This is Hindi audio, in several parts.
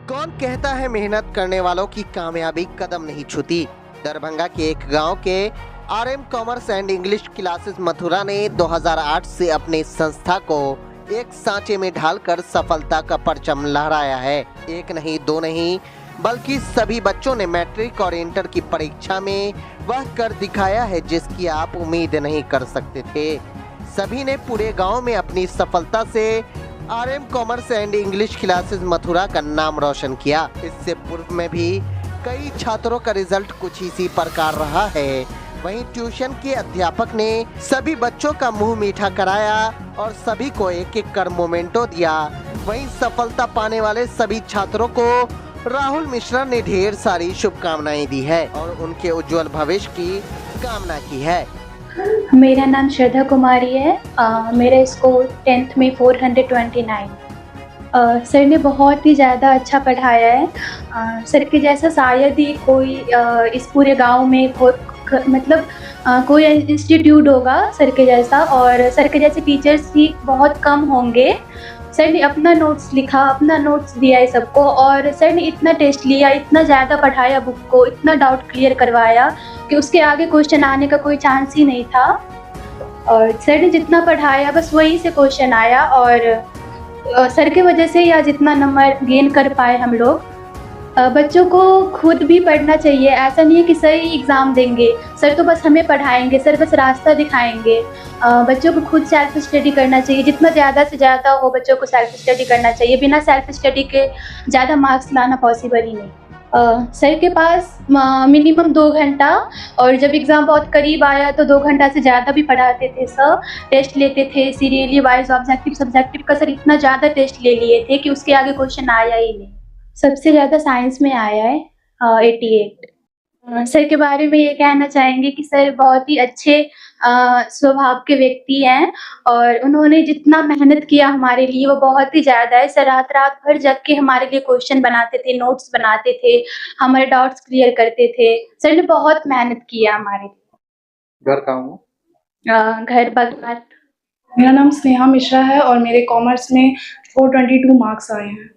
कौन कहता है मेहनत करने वालों की कामयाबी कदम नहीं छूती। दरभंगा के एक गांव के RM commerce and English classes Mathura ने 2008 से अपने संस्था को एक सांचे में ढालकर सफलता का परचम लहराया है। एक नहीं, दो नहीं, बल्कि सभी बच्चों ने मैट्रिक और इंटर की परीक्षा में वह कर दिखाया है जिसकी आप उम्मीद नहीं कर सकते थे। सभी ने पूरे गांव में अपनी सफलता से RM commerce and English classes Mathura का नाम रोशन किया। इससे पूर्व में भी कई छात्रों का रिजल्ट कुछ इसी प्रकार रहा है। वहीं ट्यूशन के अध्यापक ने सभी बच्चों का मुंह मीठा कराया और सभी को एक एक कर मोमेंटो दिया। वहीं सफलता पाने वाले सभी छात्रों को राहुल मिश्रा ने ढेर सारी शुभकामनाएं दी है और उनके उज्जवल भविष्य की कामना की है। मेरा नाम श्रद्धा कुमारी है। मेरा स्कोर 10th में 429। सर ने बहुत ही ज़्यादा अच्छा पढ़ाया है। सर के जैसा शायद ही कोई इस पूरे गांव में कोई इंस्टीट्यूट होगा सर के जैसा, और सर के जैसे टीचर्स ही बहुत कम होंगे। सर ने अपना नोट्स लिखा, अपना नोट्स दिया है सबको, और सर ने इतना टेस्ट लिया, इतना ज़्यादा पढ़ाया बुक को, इतना डाउट क्लियर करवाया कि उसके आगे क्वेश्चन आने का कोई चांस ही नहीं था। और सर ने जितना पढ़ाया बस वही से क्वेश्चन आया, और सर की वजह से ही आज इतना नंबर गेन कर पाए हम लोग। बच्चों को खुद भी पढ़ना चाहिए। ऐसा नहीं है कि सर ही एग्ज़ाम देंगे, सर तो बस हमें पढ़ाएंगे, सर बस रास्ता दिखाएंगे। बच्चों को खुद सेल्फ स्टडी करना चाहिए। जितना ज़्यादा से ज़्यादा हो बच्चों को सेल्फ स्टडी करना चाहिए। बिना सेल्फ स्टडी के ज़्यादा मार्क्स लाना पॉसिबल ही नहीं। सर के पास मिनिमम 2 घंटा, और जब एग्ज़ाम बहुत करीब आया तो 2 घंटा से ज़्यादा भी पढ़ाते थे सर। टेस्ट लेते थे सीरियली वाइज, ऑब्जेक्टिव सब्जेक्टिव का सर इतना ज़्यादा टेस्ट ले लिए थे कि उसके आगे क्वेश्चन आया ही नहीं। सबसे ज़्यादा साइंस में आया है 88। सर के बारे में ये कहना चाहेंगे कि सर बहुत ही अच्छे स्वभाव के व्यक्ति हैं, और उन्होंने जितना मेहनत किया हमारे लिए वो बहुत ही ज़्यादा है। सर रात रात भर जग के हमारे लिए क्वेश्चन बनाते थे, नोट्स बनाते थे, हमारे डाउट्स क्लियर करते थे। सर ने बहुत मेहनत किया हमारे लिए। घर कहाँ हो? घर बगनात। मेरा नाम स्नेहा मिश्रा है और मेरे कॉमर्स में 422 मार्क्स आए हैं।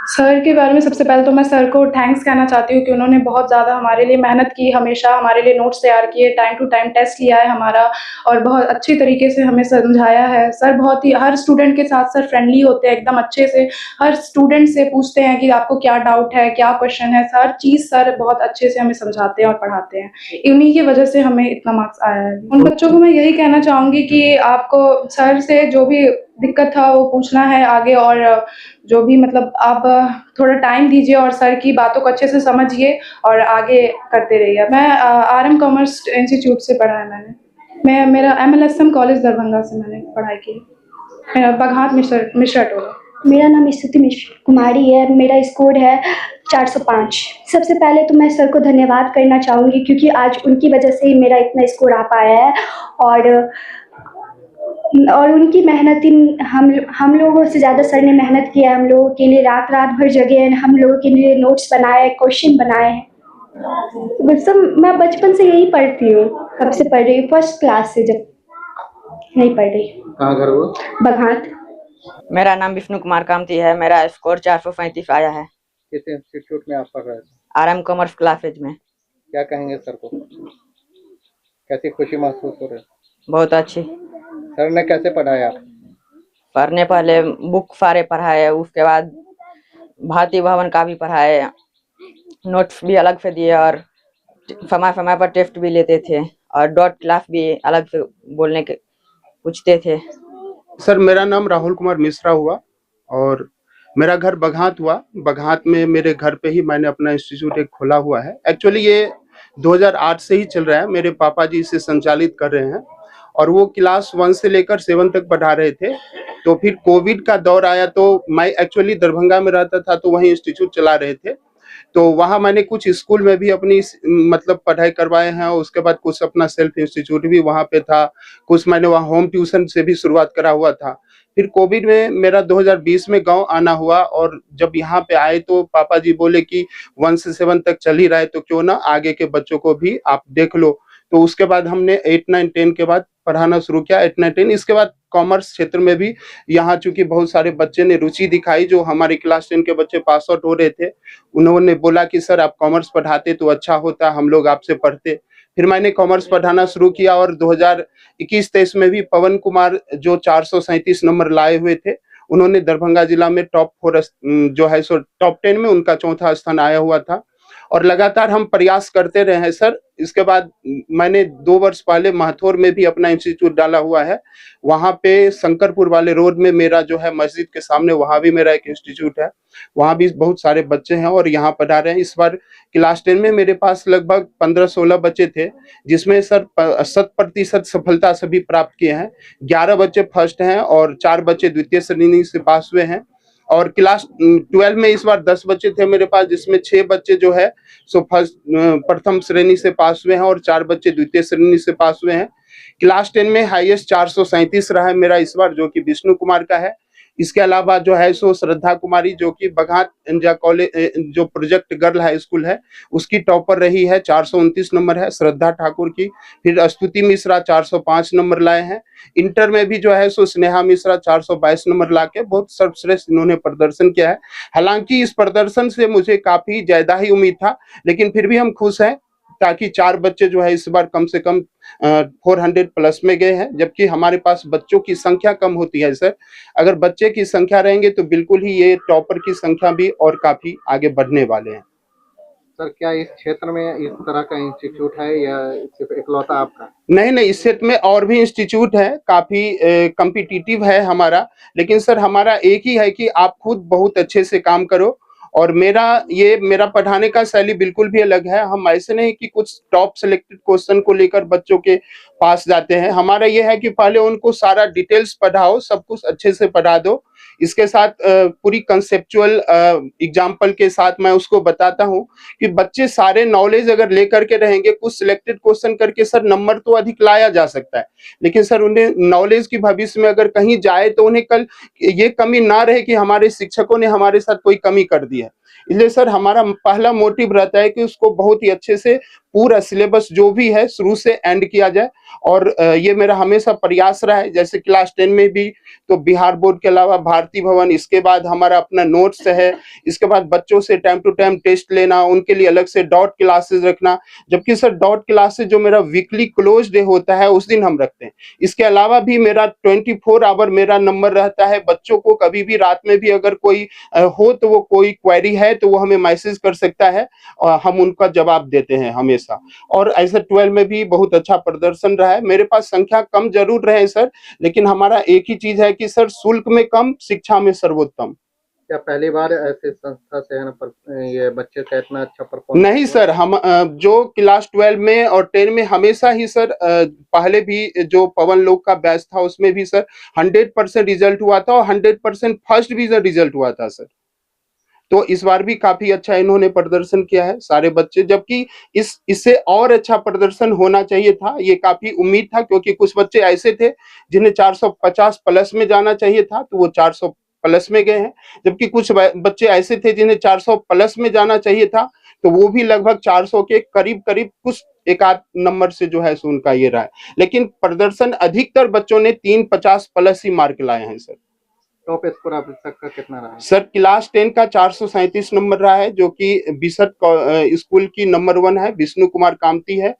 सर के बारे में सबसे पहले तो मैं सर को थैंक्स कहना चाहती हूँ कि उन्होंने बहुत ज़्यादा हमारे लिए मेहनत की, हमेशा हमारे लिए नोट्स तैयार किए, टाइम टू टाइम टेस्ट लिया है हमारा, और बहुत अच्छी तरीके से हमें समझाया है। सर बहुत ही हर स्टूडेंट के साथ सर फ्रेंडली होते हैं, एकदम अच्छे से हर स्टूडेंट से पूछते हैं कि आपको क्या डाउट है, क्या क्वेश्चन है। हर चीज़ सर बहुत अच्छे से हमें समझाते हैं और पढ़ाते हैं। इन्हीं की वजह से हमें इतना मार्क्स आया है। उन बच्चों को मैं यही कहना चाहूँगी कि आपको सर से जो भी दिक्कत था वो पूछना है आगे, और जो भी आप थोड़ा टाइम दीजिए और सर की बातों को अच्छे से समझिए और आगे करते रहिए। मैं आरएम कॉमर्स इंस्टीट्यूट से पढ़ा है मैंने। मेरा MLSM कॉलेज दरभंगा से मैंने पढ़ाई की। मेरा बघात मिश्रा टोला। मेरा नाम स्तुति कुमारी है। मेरा स्कोर है 405। सबसे पहले तो मैं सर को धन्यवाद करना चाहूँगी क्योंकि आज उनकी वजह से ही मेरा इतना स्कोर आ पाया है, और उनकी मेहनत हम लोगों से ज़्यादा सर ने मेहनत किया है। हम लोगों के लिए रात रात भर जगे हैं, हम लोगों के लिए नोट्स बनाए, क्वेश्चन बनाए हैं। बस मैं बचपन से यही पढ़ती हूँ, कब से पढ़ रही हूँ, फर्स्ट क्लास से जब नहीं पढ़ रही। कहाँ घर हो? बघात। मेरा नाम विष्णु कुमार कामती है। मेरा स्कोर 435 आया है। किस इंस्टीट्यूट में आप पढ़ रहे थे? आरएम कॉमर्स क्लासेज में। क्या कहेंगे सर को? कैसी खुशी महसूस हो रही है? बहुत अच्छी। सर ने कैसे पढ़ाया? सर ने पहले बुक सारे पढ़ाए, उसके बाद भारतीय भवन का भी पढ़ाए, नोट्स भी अलग से दिए, और समय समय पर टेस्ट भी लेते थे, और डॉट क्लास भी अलग से बोलने के पूछते थे। सर मेरा नाम राहुल कुमार मिश्रा हुआ और मेरा घर बघात हुआ। बघात में मेरे घर पे ही मैंने अपना इंस्टीट्यूट एक खोला हुआ है। एक्चुअली ये 2008 से ही चल रहा है। मेरे पापा जी इसे संचालित कर रहे हैं और वो क्लास 1 से लेकर 7 तक पढ़ा रहे थे। तो फिर कोविड का दौर आया तो मैं एक्चुअली दरभंगा में रहता था, तो वहीं इंस्टीट्यूट चला रहे थे। तो वहाँ मैंने कुछ स्कूल में भी अपनी पढ़ाई करवाए हैं। उसके बाद कुछ अपना सेल्फ इंस्टीट्यूट भी वहाँ पे था। कुछ मैंने वहाँ होम ट्यूशन से भी शुरुआत करा हुआ था। फिर कोविड में मेरा 2020 में गांव आना हुआ, और जब यहाँ पे आए तो पापा जी बोले कि 1 से 7 तक चल ही रहा है तो क्यों ना आगे के बच्चों को भी आप देख लो। तो उसके बाद हमने 8, 9, 10 के बाद पढ़ाना शुरू किया 8 9 10। इसके बाद कॉमर्स क्षेत्र में भी यहाँ चूंकि बहुत सारे बच्चे ने रुचि दिखाई, जो हमारे क्लास 10 के बच्चे पास आउट हो रहे थे, उन्होंने बोला कि सर आप कॉमर्स पढ़ाते तो अच्छा होता, हम लोग आपसे पढ़ते। फिर मैंने कॉमर्स पढ़ाना शुरू किया और 2021-23 में भी पवन कुमार जो 437 नंबर लाए हुए थे, उन्होंने दरभंगा जिला में टॉप 4 जो है सो टॉप 10 में उनका चौथा स्थान आया हुआ था। और लगातार हम प्रयास करते रहे हैं सर। इसके बाद मैंने 2 वर्ष पहले महथौर में भी अपना इंस्टीट्यूट डाला हुआ है। वहाँ पे शंकरपुर वाले रोड में मेरा जो है मस्जिद के सामने, वहाँ भी मेरा एक इंस्टीट्यूट है। वहाँ भी बहुत सारे बच्चे हैं और यहाँ पढ़ा रहे हैं। इस बार क्लास 10 में मेरे पास लगभग 15-16 बच्चे थे, जिसमें सर 100% सफलता सभी प्राप्त किए हैं। 11 बच्चे फर्स्ट हैं और 4 बच्चे द्वितीय श्रेणी से पास हुए हैं। और क्लास 12 में इस बार 10 बच्चे थे मेरे पास, जिसमें 6 बच्चे जो है सो प्रथम श्रेणी से पास हुए हैं और 4 बच्चे द्वितीय श्रेणी से पास हुए हैं। क्लास 10 में हाईएस्ट 437 रहा है मेरा इस बार, जो कि विष्णु कुमार का है। इसके अलावा जो है सो श्रद्धा कुमारी, जो कि बघात इंडिया कॉलेज जो प्रोजेक्ट गर्ल हाई स्कूल है उसकी टॉपर रही है, 429 नंबर है श्रद्धा ठाकुर की। फिर स्तुति मिश्रा 405 नंबर लाए हैं। इंटर में भी जो है सो स्नेहा मिश्रा 422 नंबर लाके बहुत सर्वश्रेष्ठ इन्होंने प्रदर्शन किया है। हालांकि इस प्रदर्शन से मुझे काफी ज्यादा ही उम्मीद था, लेकिन फिर भी हम खुश हैं, ताकि 4 बच्चे जो है इस बार कम से कम 400 प्लस में गए हैं, जबकि हमारे पास बच्चों की संख्या कम होती है सर। अगर बच्चे की संख्या रहेंगे तो बिल्कुल ही ये टॉपर की संख्या भी और काफी आगे बढ़ने वाले हैं। सर क्या इस क्षेत्र में इस तरह का इंस्टीट्यूट है या सिर्फ इकलौता आपका? नहीं, इस क्षेत्र में और भी इंस्टीट्यूट है, काफी कॉम्पिटिटिव है हमारा, लेकिन सर हमारा एक ही है कि आप खुद बहुत अच्छे से काम करो। और मेरा पढ़ाने का शैली बिल्कुल भी अलग है। हम ऐसे नहीं कि कुछ टॉप सिलेक्टेड क्वेश्चन को लेकर बच्चों के पास जाते हैं। हमारा ये है कि पहले उनको सारा डिटेल्स पढ़ाओ, सब कुछ अच्छे से पढ़ा दो। इसके साथ पूरी कंसेप्चुअल एग्जाम्पल के साथ मैं उसको बताता हूँ कि बच्चे सारे नॉलेज अगर लेकर के रहेंगे, कुछ सिलेक्टेड क्वेश्चन करके सर नंबर तो अधिक लाया जा सकता है, लेकिन सर उन्हें नॉलेज की भविष्य में अगर कहीं जाए तो उन्हें कल ये कमी ना रहे कि हमारे शिक्षकों ने हमारे साथ कोई कमी कर दी है। इसलिए सर हमारा पहला मोटिव रहता है कि उसको बहुत ही अच्छे से पूरा सिलेबस जो भी है शुरू से एंड किया जाए। और ये मेरा हमेशा प्रयास रहा है। जैसे क्लास 10 में भी तो बिहार बोर्ड के अलावा भारती भवन, इसके बाद हमारा अपना नोट्स है, इसके बाद बच्चों से टाइम टू टाइम टेस्ट लेना, उनके लिए अलग से डॉट क्लासेस रखना। जबकि सर डॉट क्लासेस जो मेरा वीकली क्लोज डे होता है उस दिन हम रखते हैं। इसके अलावा भी मेरा 24 आवर मेरा नंबर रहता है। बच्चों को कभी भी रात में भी अगर कोई हो तो वो कोई क्वेरी है तो वो हमें मैसेज कर सकता है और हम उनका जवाब देते हैं हमेशा। और ऐसे 12 में भी बहुत अच्छा प्रदर्शन रहा है। मेरे पास संख्या कम जरूर रहे सर, लेकिन हमारा एक ही चीज है कि सर शुल्क में कम, शिक्षा में सर्वोत्तम। क्या पहली बार ऐसे संस्था से है ना ये बच्चे का इतना अच्छा परफॉर्मेंस? नहीं सर, हम जो क्लास 12 में और 10 में हमेशा ही सर पहले भी जो पवन लोग का बैच था उसमें भी सर 100% रिजल्ट हुआ था और 100% फर्स्ट डिवीजन रिजल्ट हुआ था सर। तो इस बार भी काफी अच्छा इन्होंने प्रदर्शन किया है सारे बच्चे, जबकि इससे और अच्छा प्रदर्शन होना चाहिए था। ये काफी उम्मीद था, क्योंकि कुछ बच्चे ऐसे थे जिन्हें 450 प्लस में जाना चाहिए था तो वो 400 प्लस में गए हैं, जबकि कुछ बच्चे ऐसे थे जिन्हें 400 प्लस में जाना चाहिए था तो वो भी लगभग 400 के करीब कुछ एक आध नंबर से जो है सो उनका ये रहा है। लेकिन प्रदर्शन अधिकतर बच्चों ने 350 प्लस ही मार्क लाए हैं सर। टॉप स्कोर आप तक का कितना रहा है? सर क्लास 10 का 437 नंबर रहा है, जो कि बिशट स्कूल की नंबर 1 है, विष्णु कुमार कामती है।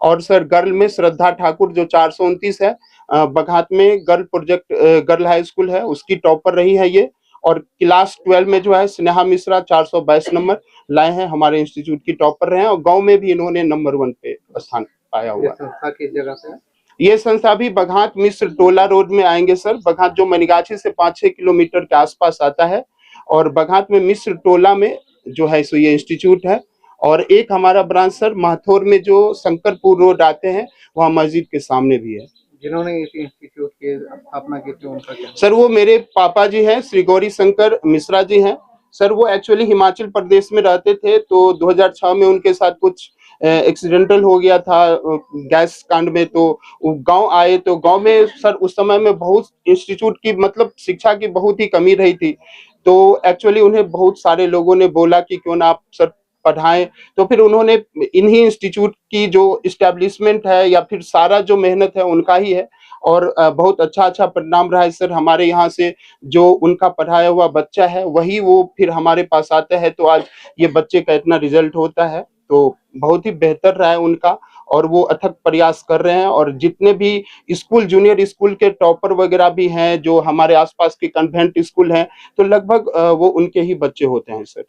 और सर गर्ल में श्रद्धा ठाकुर जो 429 है, बघात में girl project girl high school है उसकी टॉपर रही है ये। और क्लास 12 में जो है स्नेहा मिश्रा 422 नंबर लाए हैं, हमारे इंस्टीट्यूट की टॉपर रहे हैं। और गांव में भी इन्होंने नंबर 1 पे स्थान पाया हुआ है। संस्था की जगह से ये संस्था भी बघात मिश्र टोला रोड में आएंगे सर। बघात जो मनिगाछी से 5-6 किलोमीटर के आसपास आता है, और बघात में मिश्र टोला में जो है सो ये इंस्टीट्यूट है। और एक हमारा ब्रांच सर महथौर में जो शंकरपुर रोड आते हैं वहाँ मस्जिद के सामने भी है। जिन्होंने इस इंस्टीट्यूट की स्थापना की थी उनका क्या? सर वो मेरे पापा जी हैं, श्री गौरी शंकर मिश्रा जी हैं सर। वो एक्चुअली हिमाचल प्रदेश में रहते थे, तो 2006 में उनके साथ कुछ एक्सीडेंटल हो गया था गैस कांड में, तो गांव आए। तो गांव में सर उस समय में बहुत इंस्टीट्यूट की मतलब शिक्षा की बहुत ही कमी रही थी। तो एक्चुअली उन्हें बहुत सारे लोगों ने बोला कि क्यों ना आप सर पढ़ाएं। तो फिर उन्होंने इन्हीं इंस्टीट्यूट की जो इस्टेब्लिशमेंट है या फिर सारा जो मेहनत है उनका ही है, और बहुत अच्छा परिणाम रहा है सर। हमारे यहाँ से जो उनका पढ़ाया हुआ बच्चा है वही वो फिर हमारे पास आता है, तो आज ये बच्चे का इतना रिजल्ट होता है। तो बहुत ही बेहतर रहा है उनका, और वो अथक प्रयास कर रहे हैं। और जितने भी स्कूल, जूनियर स्कूल के टॉपर वगैरह भी हैं जो हमारे आसपास के कन्वेंट स्कूल हैं, तो लगभग वो उनके ही बच्चे होते हैं सर।